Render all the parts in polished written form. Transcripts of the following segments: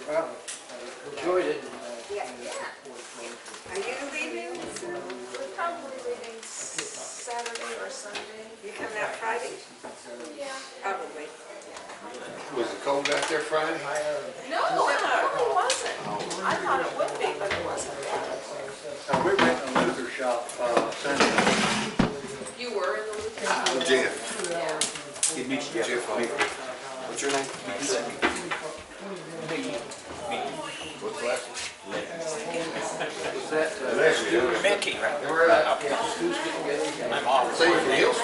Well, enjoyed it. Yeah. Are you leaving? We're probably leaving Saturday or Sunday. You coming out Friday? Yeah. Probably. Was it cold out there Friday? No, it really wasn't. I thought it would be, but it wasn't. We went to Luther shop Sunday. You were in the Lutheran? Jeff. Yeah. He meets Jeff. Jeff Homer. What's your name? What's that? Was that, Mickey, right? We're at who's getting together? I'm off. Say you can help.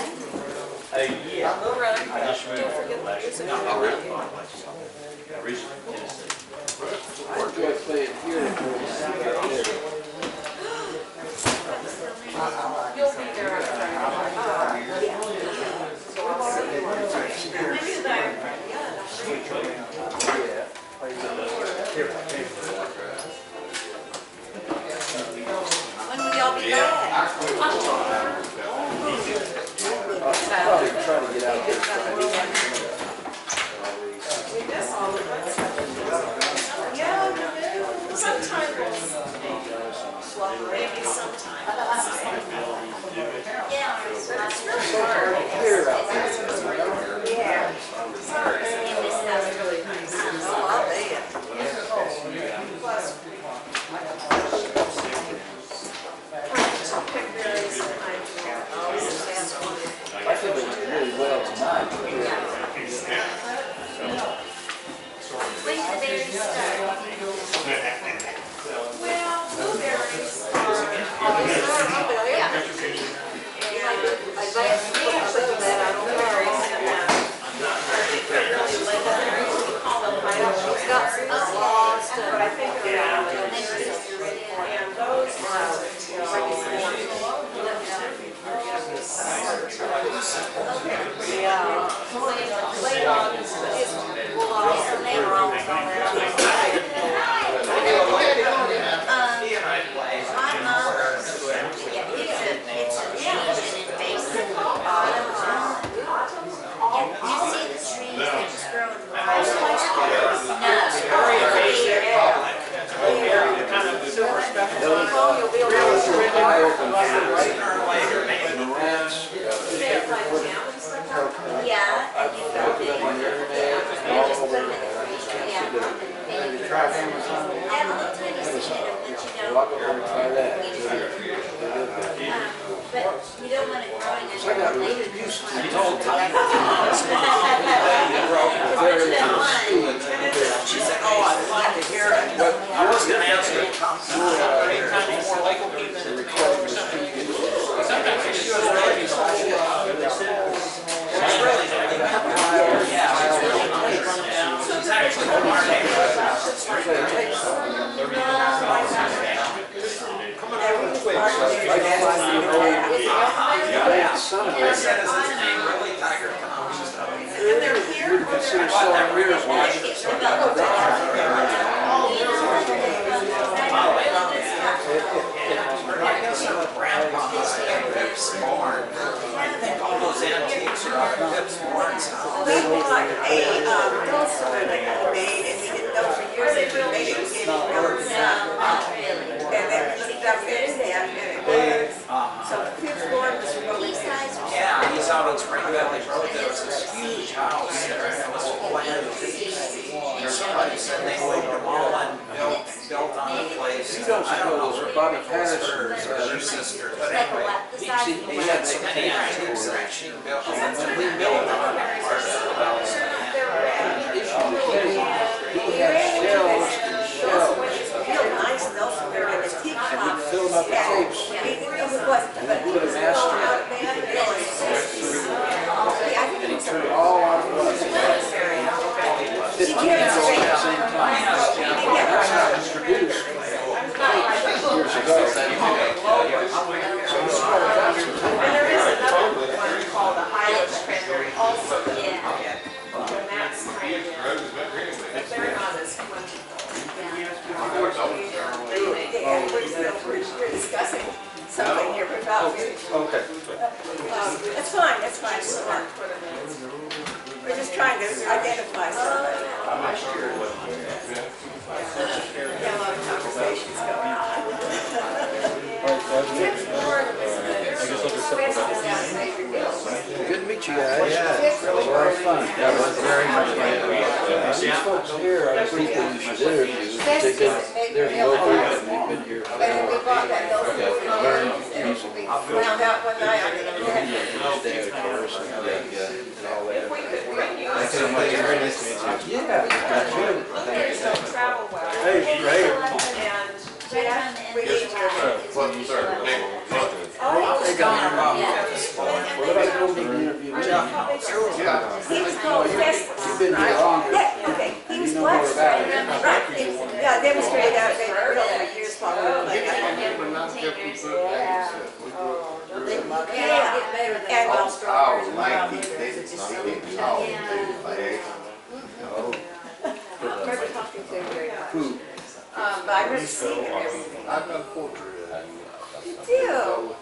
Yeah. We'll run. I just moved. Don't forget the music. Oh, really? Originally Tennessee. I enjoy playing here. You'll be there on Friday. When will y'all be back? Probably try to get out there Friday. We miss all of us. Yeah, you do. Sometime we'll maybe sometime. Yeah. But it's really hard. Clear out there, you know? Yeah. It's really nice. Oh, I'll bet. Plus, pick berries and I think it went really well tonight. When do the berries start? well, blueberries are Yeah. I'd like to put a little bit, I don't know. It's got some lost, but I think they're out. and those are Yeah. late August. Yeah, and you got it. You just put them in the freezer, yeah. And you Try Amazon. I have a little tiny seed in it, but you Well, don't. I'm gonna try that. But you don't want it growing in So I got there really later. used to You told Tom. She said, oh, I'd like to hear it. I was going to ask her. Anytime more legal people. Sometimes she was ready. It's really yeah, she's really nice. She's actually from our neighborhood. son of He a said, is his name really Tiger Tom? And they're here. would consider selling yours one. All those antiques are out of Pip's Barnes house. They bought a dulcimer that got made, and he didn't know for years that he made it, he gave me numbers. And then he dumped it in there, and it was. So Pip's Barnes was remote. Yeah, he's out on Spring Valley Road. There was this huge house there, and it was full of antiques. And somebody said they moved them all and built on the place. You don't I don't know suppose if Bobby it was Patterson her was or her sister, but anyway. he He had so many antiques that she built. We built on that part of the house. He had shelves and shelves, Real nice dulcimer and a teapot. and he'd fill them up with tapes. But he was master. out there, And he turned it all on at once. 15 years old at the same time. That's how it was produced years ago. And there is another one called the Highland Cranberry also. And that's kind of, but they're not as plentiful. We're discussing something here about. Okay. That's fine, that's fine. Just want to put them in. We're just trying to identify something. I'm not sure what. fun. That was very much fun. These folks here are people who should interview. They did, there's local and they've been here. And we bought that those Learn music. music. Found out one night, I didn't have Stay of course and all that. If we could bring you. Thanks so much. Very nice to meet you. Yeah. There's no travel well. Hey, great. And we need to. What's our name? I was talking about this morning. What about going to the interview? Yeah. He was called Festus. You've been here longer. Yeah, okay, he was You know more blessed. about it. Right, yeah, demonstrated out, they were over years while we were like. And Oh, like he did, not getting all too fast. never talked to him very much. Who? But I heard seen him everything. I've got a portrait of that. You do?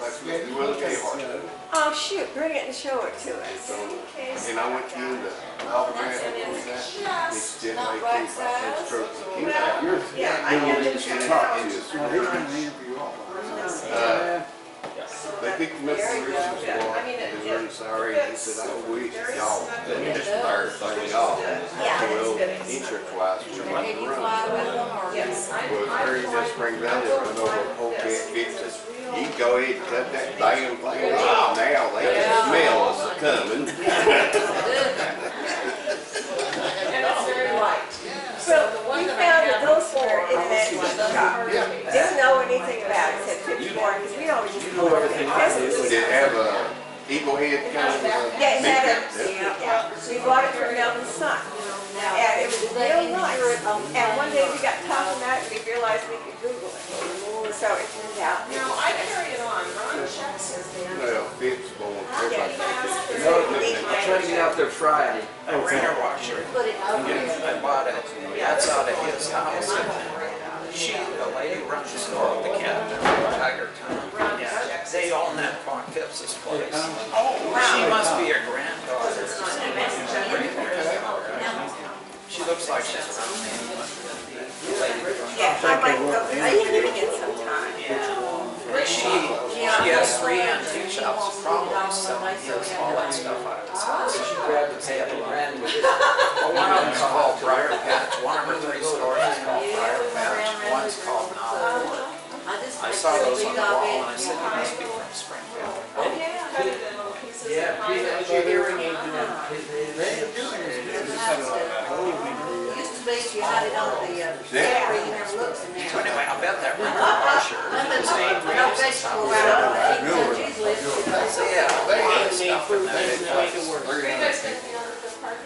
That's really hard. Oh, shoot, bring it and show it to us. And I went to the operator before that. It's just like he had stroke. Yeah, I had to show it out. Now, he's going to interview all of us. They picked him up from Richard's bar, and they were sorry, he said, I wish y'all, just tired of y'all. Well, insurance-wise, we might have to run. yes, Was very just Spring Valley, run over a whole cat fix. You go ahead and cut that damn thing off now, they can smell us coming. and it's very light. Well, we found that those were in an antique shop. Didn't know anything about it, said 54, because we always used to go over there. Did it have a eagle head kind of? Yeah, it had a, yeah, we bought it from Melvin's son. And it was real nice. And one day we got talking about it, and we realized we could Google it. So it turned out. Now, I carry it on, Ron checks his damn. Well, it's going, everybody thinks I tried to get out there Friday. A printer washer. I bought it. That's out of his house. The lady runs the store with the cat, Tiger Town. Yeah, they own that Quan Phipps's place. She must be a granddaughter. She looks like she's around me. Yeah, I might go, I can get it sometime. She has 3 antique shops, probably selling all that stuff out of his house. She grabbed the table and one of them's called Briar Patch. One of her 3 stores is called Briar Patch. One's called Now. I saw those on the wall and I said, you must be from Springfield. Oh, yeah, cut it in little pieces. Yeah, Kind of- Your hearing aid doing? You had it on the, where you never looked in there. So anyway, I bet that printer washer is the same No reason. vegetable out of it. Usually it's So yeah, a lot of stuff in there. Are you guys gonna be on the park?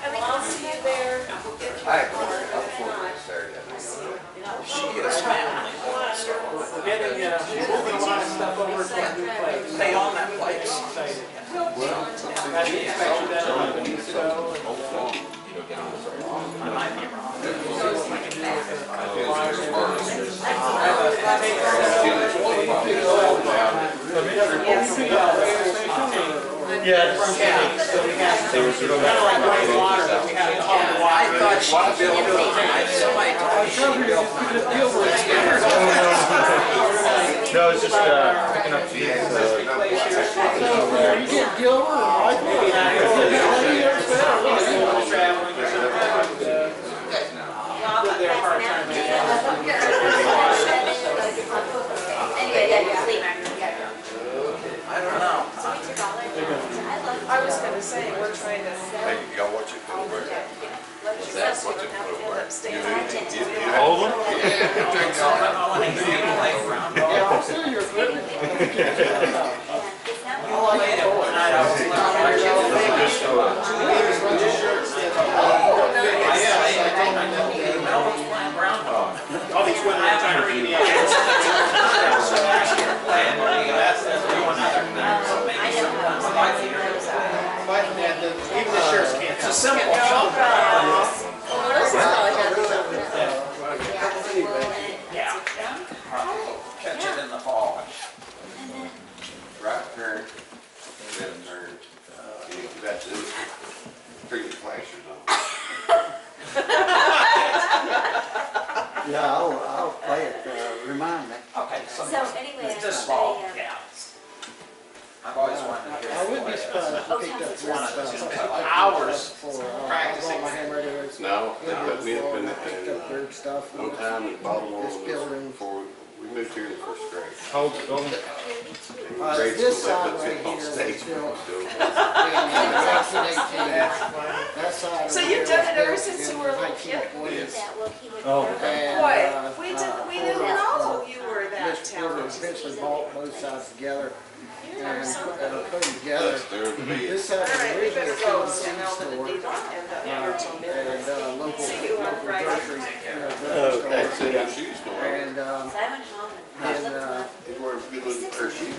Well, I'll see you there. We'll get you a card. She is family. We're getting, moving a lot of stuff over to a new place. They own that place. Got the inspection done a couple weeks ago. I might be wrong. Yeah, it's so we have, kind of like white water, but we have all the I water. thought she built it. Somebody told me she built it. No, it's just picking up the You get Gilbert and Mike, maybe not. Traveling, live there part-time. I don't know. I was gonna say, we're trying to. Hey, y'all watch it. That's what you end up staying. All of them? I want to get people like around. I'm still your equipment. I played it one night. I was Melvin's playing groundhog. All these women are trying to read the even the sheriffs can't. It's a simple job. Yeah. Catch it in the fall. Right turn, then turn. That's it. Turn your flashers on. Yeah, I'll play it, remind me. Okay, so So anyway, just small, I, yeah. I wouldn't be surprised if you picked up weird stuff. Hours I brought practicing. my ham radio. No, they put me up in I picked up weird stuff. one time in Baltimore This building. before we moved here in the first grade. How old's the building? Grade This school, side they put right football here was stage. built Doing in 1918. That side. So over you've here done was it ever built since in you were a little 1940s. Oh. And, Boy, we didn't know you were that This building talented. eventually bought both sides together You and know something. put them together. That's their bed. This side was All right, we originally better a go. food So now store. the deed and the virtual And midnight. local See you on Friday. grocery, That's store. in your shoe store. And He wears good looking pair of shoes.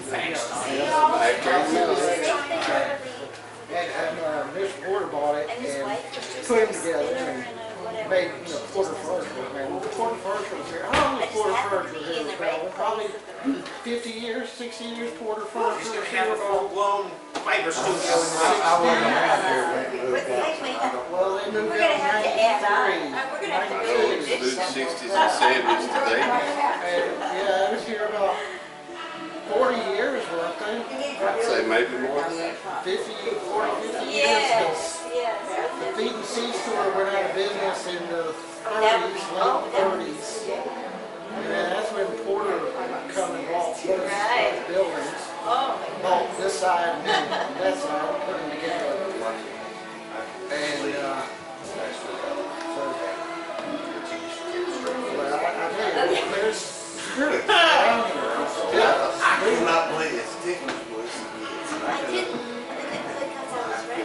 Mr. Porter bought it and put them together and made, Porter furniture. Man, Porter furniture was here. How long was Porter furniture here? Probably 50 years, 60 years Porter furniture. Used to was have here. a full-blown fiber studio. I wasn't around here when it moved out. Well, they moved We're out gonna in have to add 93. on. We're gonna have to I know it's do the 60s and 70s today. And, yeah, I was here about 40 years, weren't they? I'd say maybe more than that. 50 years. Yes, yes. The feed and seed store went out of business in the 30s, late 30s. And that's when Porter come and bought both buildings. Oh, Bought this side and that side, put them together. And, well, I tell you, there's spirit around here. I could not believe it. Sticklers was. I didn't click because I was ready.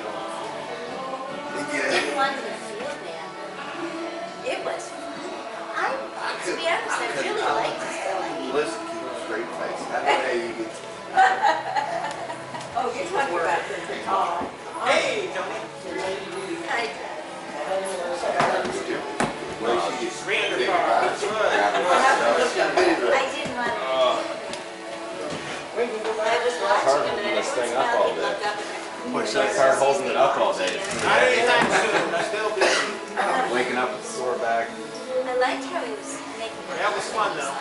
I didn't want to feel bad. It was fun. To be honest, I really liked it. Listen, keep a straight face. How do you get Oh, you're talking about the tall. Hey, Tony. I She's 300 pounds. That's good. I didn't want to. I was watching him and I just smelled him look up and Push that car holding it up all day. Not anytime soon. Still busy. Waking up with a sore back. I liked how he was making it. That was fun, though.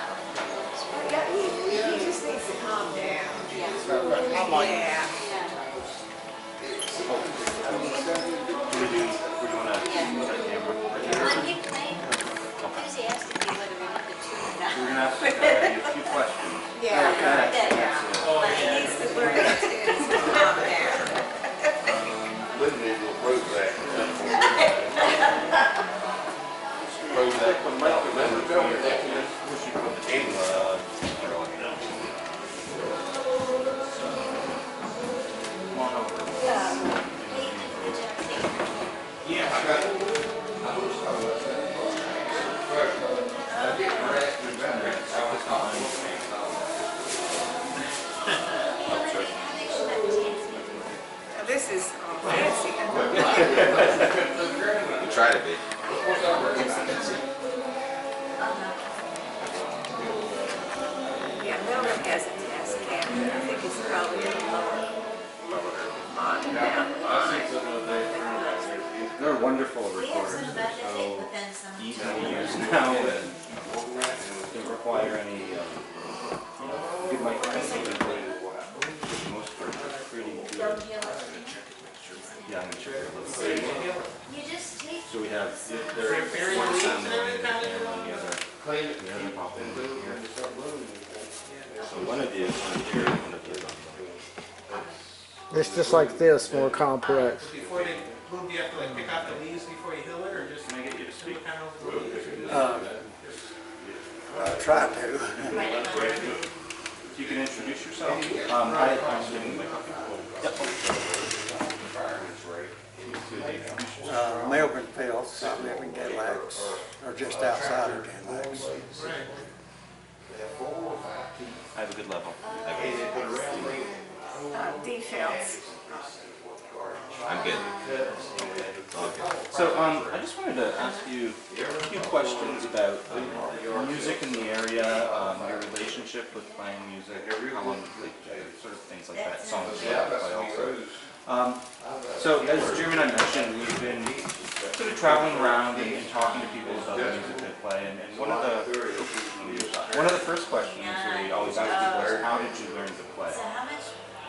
Yeah, he just needs to calm down. I'm like, Yeah. When he played enthusiastically whether we wanted to or not. We're gonna have to a few questions. Yeah. He needs to learn He needs to calm down. Living in the Prozac. Prozac from Malcolm. Yeah, I got it. This is fancy. You try to be. Yeah, Melvin has a test camera. I think it's probably a lower model now. They're wonderful recorders. They're so easy to use now and don't require any good microphone. Most are pretty good. Yeah, I'm sure. You just take. So we have one sound and the other pop in here. So one of these is here, one of these. it's just like this, more complex. Before they move, do you have to like pick out the leaves before you heal it, or just make it you to speak kind of? Try to. You can introduce yourself. I'm doing my Melbourne Fields, I live in Galax, or just outside of Galax. I have a good level. Details. I'm good. So I just wanted to ask you a few questions about music in the area, your relationship with playing music, how long, sort of things like that, songs you play also. So as Jim and I mentioned, we've been sort of traveling around and talking to people about the music they play, and one of the first questions we always ask people is, how did you learn to play?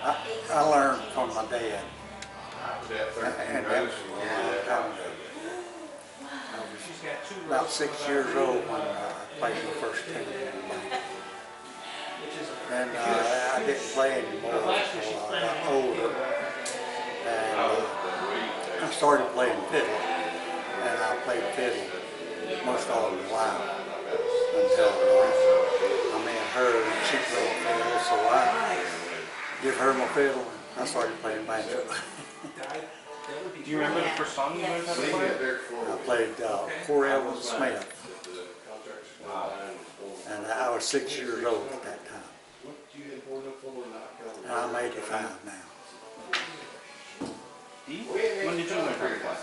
I learned from my dad. And that was a long time ago. I was about 6 years old when I played my first tennis band. And I didn't play anymore until I got older. And I started playing fiddle. And I played fiddle most all of my life until I met her and she played fiddle. So I give her my fiddle and I started playing banjo. Do you remember the first song you learned how to play? I played Poor Elvin Smith. And I was 6 years old at that time. And I'm 85 now. When did you learn how to play?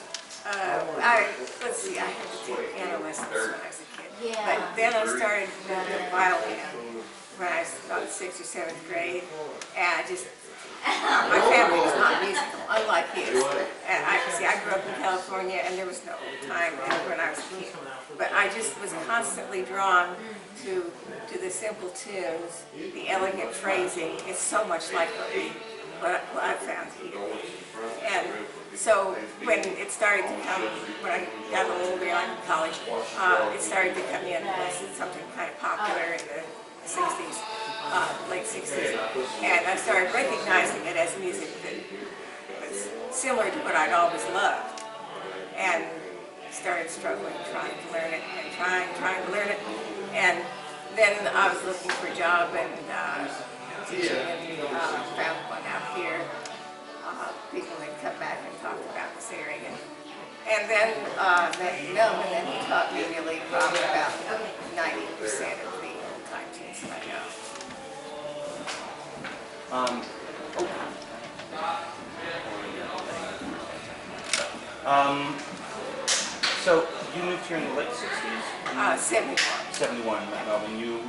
Let's see, I had to take piano lessons when I was a kid. Yeah. But then I started with violin when I was about 6th or 7th grade. And I just, my family was not musical, unlike his. And I grew up in California and there was no time when I was a kid. But I just was constantly drawn to the simple tunes, the elegant phrasing. It's so much like what I found here. And so when it started to come, when I got a little older, like in college, it started to come in as something kind of popular in the 60s, late 60s. And I started recognizing it as music that was similar to what I'd always loved. And started struggling, trying to learn it, and trying to learn it. And then I was looking for a job and teaching, and found one out here. People had come back and talked about this area. And then met Melvin, and he taught me really probably about 90% of the old-time tunes that I know. So you moved here in the late 60s? 71. 71, Melvin. You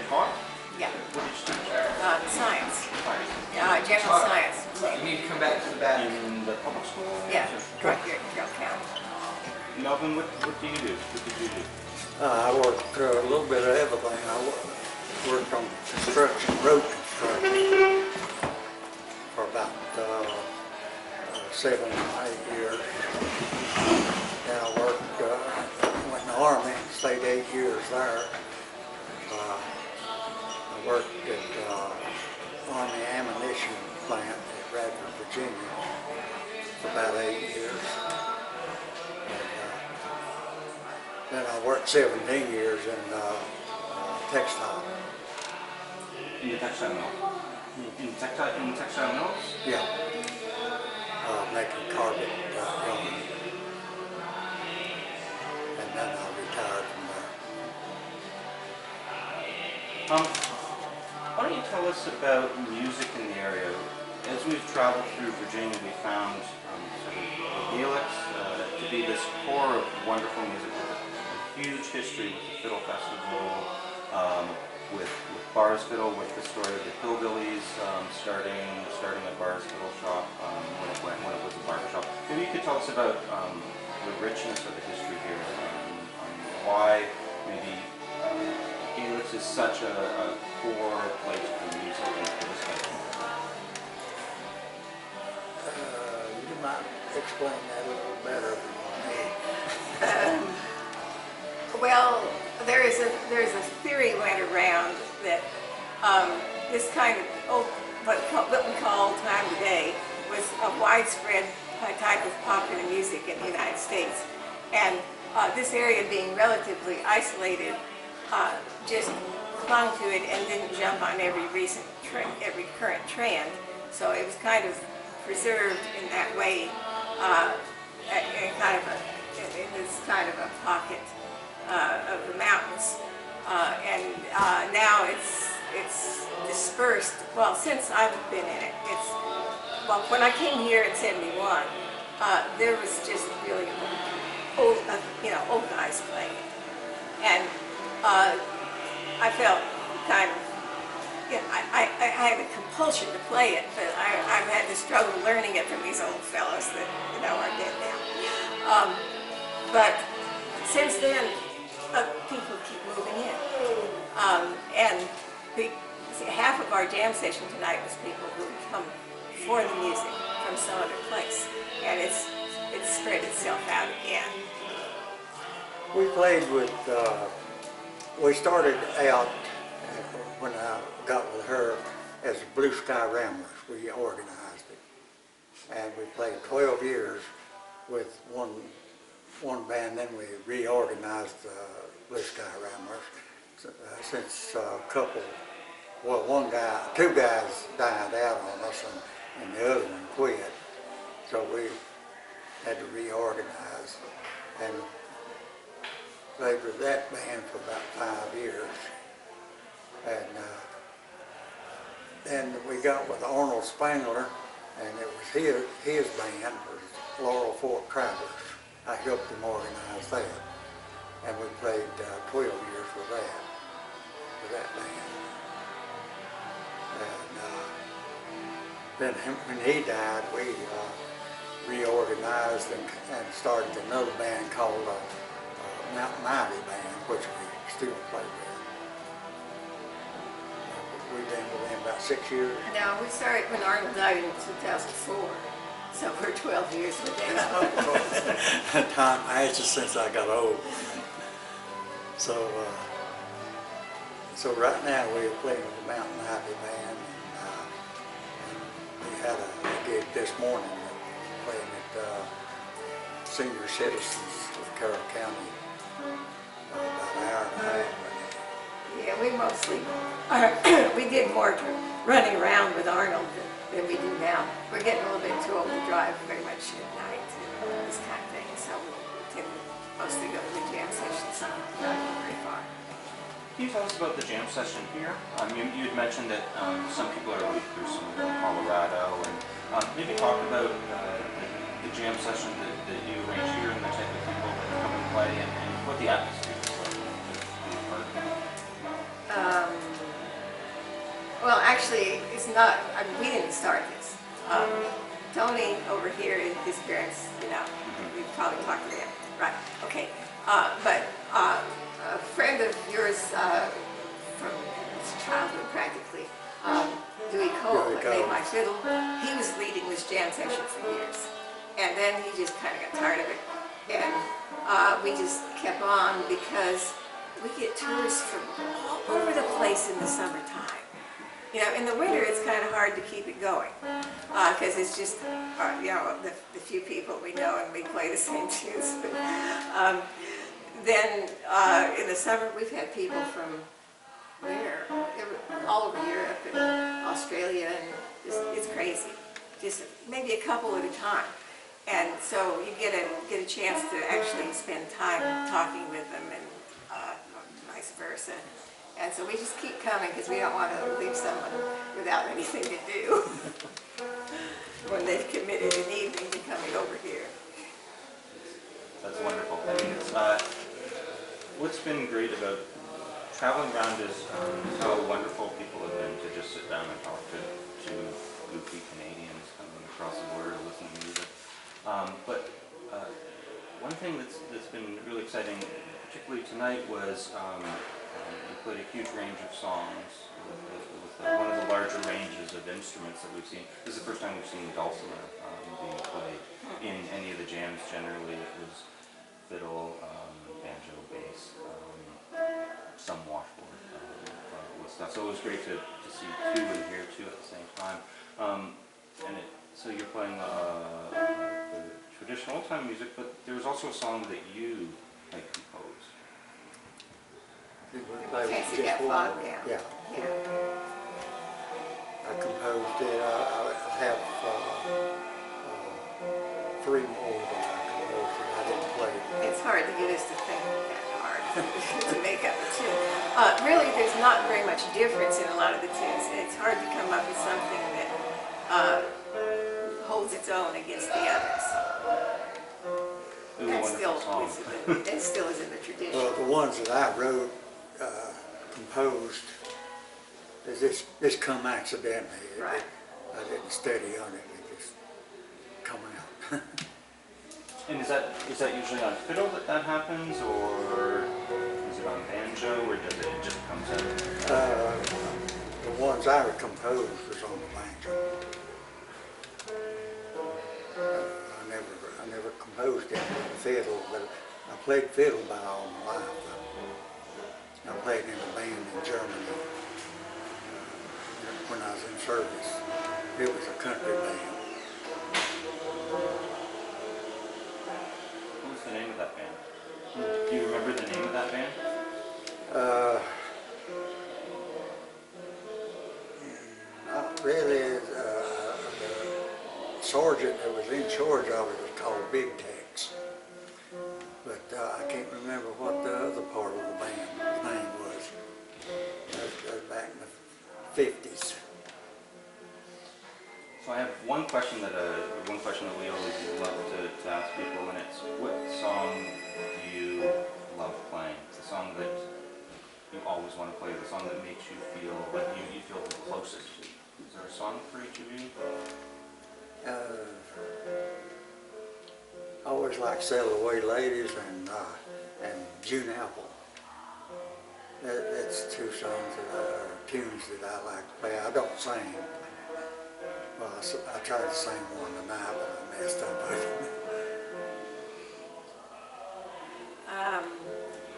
taught? Yeah. What did you teach? Science. Science. General science. You need to come back to the back. In the public school? Yeah, right here in Carroll County. Melvin, what do you do? What did you do? I worked a little bit of everything. I worked on construction, road construction for about 7 or 8 years. Then I worked, went in the Army and stayed 8 years there. I worked at Army ammunition plant at Radford, Virginia for about 8 years. Then I worked 17 years in textile. In the textile mill? In textile mills? Yeah. Making carpet yarn. And then I retired from there. Why don't you tell us about music in the area? As we've traveled through Virginia, we found sort of Galax to be this core of wonderful music with a huge history with the Fiddle Festival, with Bar's Fiddle, with the story of the Hillbillies starting a Bar's Fiddle shop when it was a barber shop. Maybe you could tell us about the richness of the history here and why maybe Galax is such a core place for music and for this country. You might explain that a little better than me. Well, there's a theory went around that this kind of what we call old time today was a widespread type of popular music in the United States, and this area being relatively isolated, just clung to it and didn't jump on every current trend. So it was kind of preserved in that way, in this kind of a pocket of the mountains, and now it's dispersed. Well, since I've been in it, when I came here in '71, there was just really old guys playing it, and I felt kind of, I had a compulsion to play it, but I've had to struggle learning it from these old fellows that are dead now. But since then, people keep moving in, and half of our jam session tonight was people who come for the music from some other place, and it's spread itself out again. We played with, we started out when I got with her as the Blue Sky Ramblers. We organized it. And we played 12 years with one band, then we reorganized Blue Sky Ramblers. Since a couple, well, two guys died out on us and the other one quit. So we had to reorganize and played with that band for about 5 years. And then we got with Arnold Spangler, and it was his band, was Laurel Fork Travelers. I helped him organize that. And we played 12 years with that band. And then when he died, we reorganized and started another band called Mountain Ivy Band, which we still play with. We've been with them about 6 years. No, we started when Arnold died in 2004, so we're 12 years with them. Time passes since I got old. So, so right now we're playing with the Mountain Ivy Band, and we had a gig this morning playing at Senior Citizens of Carroll County, about an hour and a half. Yeah, we mostly, we did more running around with Arnold than we do now. We're getting a little bit too old to drive very much at night, this kind of thing, so we tend to mostly go to the jam sessions and not go very far. Can you tell us about the jam session here? You had mentioned that some people are really through some in Colorado, and maybe talk about the jam session that you arrange here and the type of people that come and play, and what the atmosphere is like to be a part of it. Well, actually, it's not, I mean, we didn't start this. Tony over here, his parents, you know, we probably talked to them. Right, okay. But a friend of yours from childhood practically, Dewey Cole, that made my fiddle, he was leading this jam session for years. And then he just kind of got tired of it. And we just kept on because we get tourists from all over the place in the summertime. You know, in the winter it's kind of hard to keep it going because it's just, you know, the few people we know and we play the same tunes. Then in the summer we've had people from where? All over Europe and Australia, and it's crazy. Just maybe a couple at a time. And so you get a chance to actually spend time talking with them, and vice versa. And so we just keep coming because we don't want to leave someone without anything to do when they've committed an evening to coming over here. That's wonderful. I mean, it's, what's been great about traveling around is how wonderful people have been to just sit down and talk to goofy Canadians coming across the border to listen to music. But one thing that's been really exciting, particularly tonight, was we played a huge range of songs with one of the larger ranges of instruments that we've seen. This is the first time we've seen dulcimer being played in any of the jams. Generally it was fiddle, banjo, bass, some washboard with stuff. So it was great to see two in here too at the same time. So you're playing the traditional old-time music, but there was also a song that you had composed. Can't see that fog down. Yeah. I composed it. I have 3 more that I composed that I didn't play. It's hard to get us to think that hard to make up a tune. Really, there's not very much difference in a lot of the tunes. It's hard to come up with something that holds its own against the others. That still is in the tradition. Well, the ones that I wrote, composed, this come accidentally. Right. I didn't study on it. It just come out. And is that usually on fiddle that happens, or is it on banjo, or does it just comes out? The ones I composed was on the banjo. nose down with the fiddle, but I played fiddle by all my life. I played in a band in Germany when I was in service. It was a country band. What was the name of that band? Do you remember the name of that band? Not really. The sergeant that was in charge of it was called Big Tex. But I can't remember what the other part of the band's name was. That was back in the 50s. So I have one question that we always love to ask people, and it's, what song do you love playing? The song that you always want to play, the song that makes you feel like you feel the closest to. Is there a song for each of you? I always like Sail Away Ladies and June Apple. That's two songs tunes that I like to play. I don't sing. Well, I tried to sing one tonight, but I messed up with it.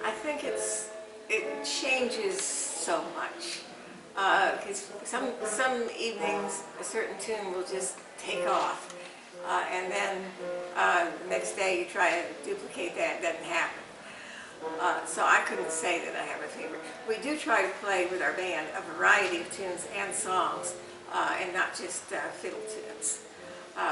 I think it changes so much. Because some evenings a certain tune will just take off, and then the next day you try to duplicate that, it doesn't happen. So I couldn't say that I have a favorite. We do try to play with our band a variety of tunes and songs, and not just fiddle tunes.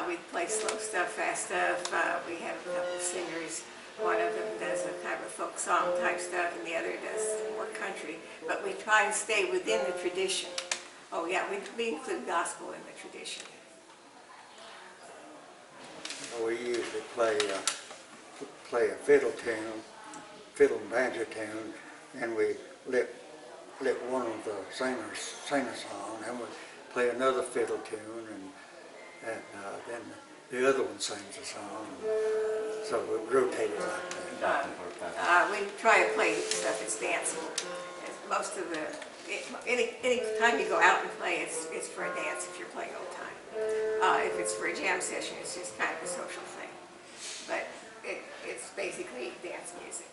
We play slow stuff, fast stuff. We have a couple of singers. One of them does a kind of a folk song type stuff, and the other does more country. But we try and stay within the tradition. Oh yeah, we include gospel in the tradition. We usually play a fiddle tune, fiddle and banjo tune, and we let one of the singers sing a song, and we play another fiddle tune, and then the other one sings a song. So we rotate it like that. We try to play stuff that's danceable. Most of any time you go out and play, it's for a dance if you're playing old time. If it's for a jam session, it's just kind of a social thing. But it's basically dance music.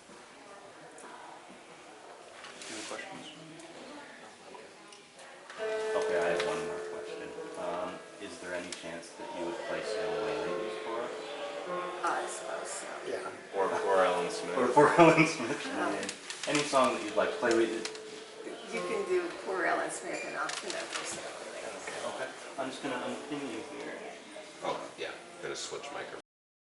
Any questions? Okay, I have one more question. Is there any chance that you would play Sail Away Ladies for us? I suppose so. Yeah. Or poor Ellen Smith. Or for Ellen Smith? Any song that you'd like to play with? You can do Poor Ellen Smith and I'll pin up for Sail Away Ladies. Okay. I'm just going to unpin you here. Oh, yeah. Got a switch maker.